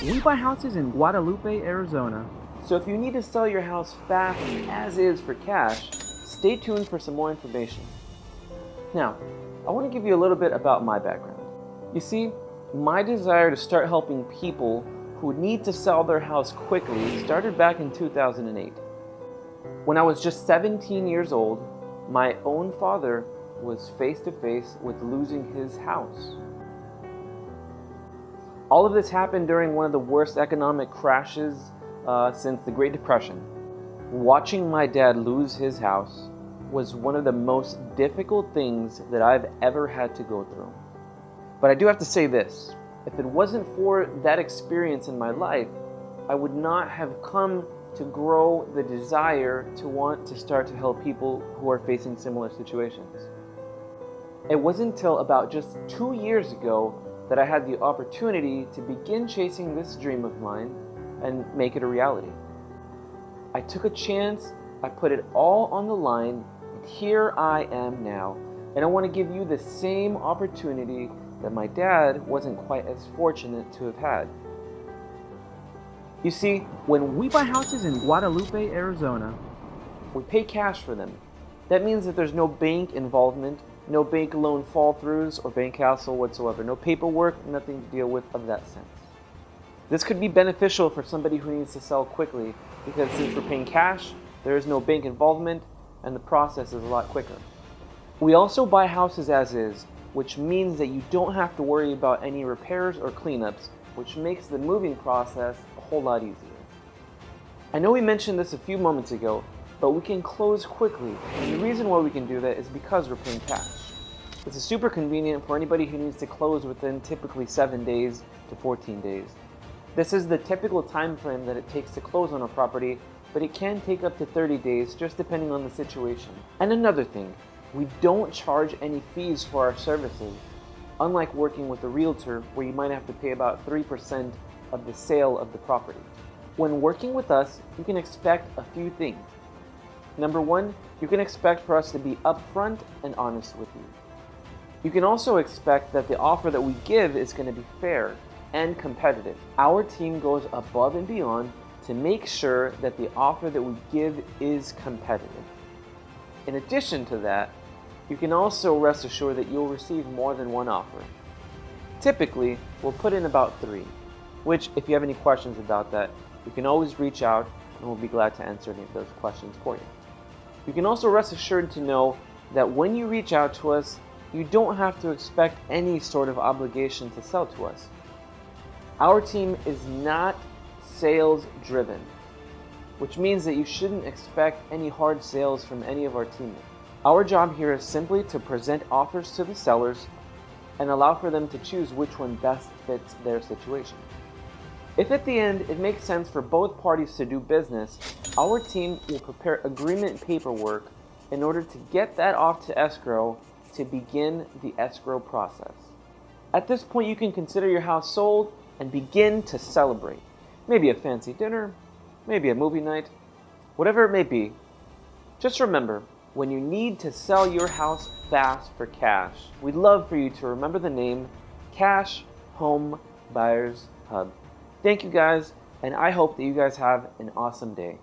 We buy houses in Guadalupe, Arizona. So if you need to sell your house fast as is for cash, stay tuned for some more information. Now, I want to give you a little bit about my background. You see, my desire to start helping people who need to sell their house quickly started back in 2008. When I was just 17 years old, my own father was face to face with losing his house. All of this happened during one of the worst economic crashes since the Great Depression. Watching my dad lose his house was one of the most difficult things that I've ever had to go through. But I do have to say this, if it wasn't for that experience in my life, I would not have come to grow the desire to want to start to help people who are facing similar situations. It wasn't until about just 2 years ago that I had the opportunity to begin chasing this dream of mine and make it a reality. I took a chance, I put it all on the line, and here I am now. And I want to give you the same opportunity that my dad wasn't quite as fortunate to have had. You see, when we buy houses in Guadalupe, Arizona, we pay cash for them. That means that there's no bank involvement, no bank loan fall-throughs or bank hassle whatsoever. No paperwork, nothing to deal with of that sense. This could be beneficial for somebody who needs to sell quickly because since we're paying cash, there is no bank involvement and the process is a lot quicker. We also buy houses as is, which means that you don't have to worry about any repairs or cleanups, which makes the moving process a whole lot easier. I know we mentioned this a few moments ago, but we can close quickly, and the reason why we can do that is because we're paying cash. This is super convenient for anybody who needs to close within typically 7 days to 14 days. This is the typical time frame that it takes to close on a property, but it can take up to 30 days just depending on the situation. And another thing, we don't charge any fees for our services, unlike working with a realtor where you might have to pay about 3% of the sale of the property. When working with us, you can expect a few things. Number one, you can expect for us to be upfront and honest with you. You can also expect that the offer that we give is going to be fair and competitive. Our team goes above and beyond to make sure that the offer that we give is competitive. In addition to that, you can also rest assured that you'll receive more than one offer. Typically, we'll put in about 3, which if you have any questions about that, you can always reach out and we'll be glad to answer any of those questions for you. You can also rest assured to know that when you reach out to us, you don't have to expect any sort of obligation to sell to us. Our team is not sales driven, which means that you shouldn't expect any hard sales from any of our teammates. Our job here is simply to present offers to the sellers and allow for them to choose which one best fits their situation. If at the end it makes sense for both parties to do business, our team will prepare agreement paperwork in order to get that off to escrow to begin the escrow process. At this point, you can consider your house sold and begin to celebrate. Maybe a fancy dinner, maybe a movie night, whatever it may be. Just remember, when you need to sell your house fast for cash, we'd love for you to remember the name Cash Home Buyers Hub. Thank you guys, and I hope that you guys have an awesome day.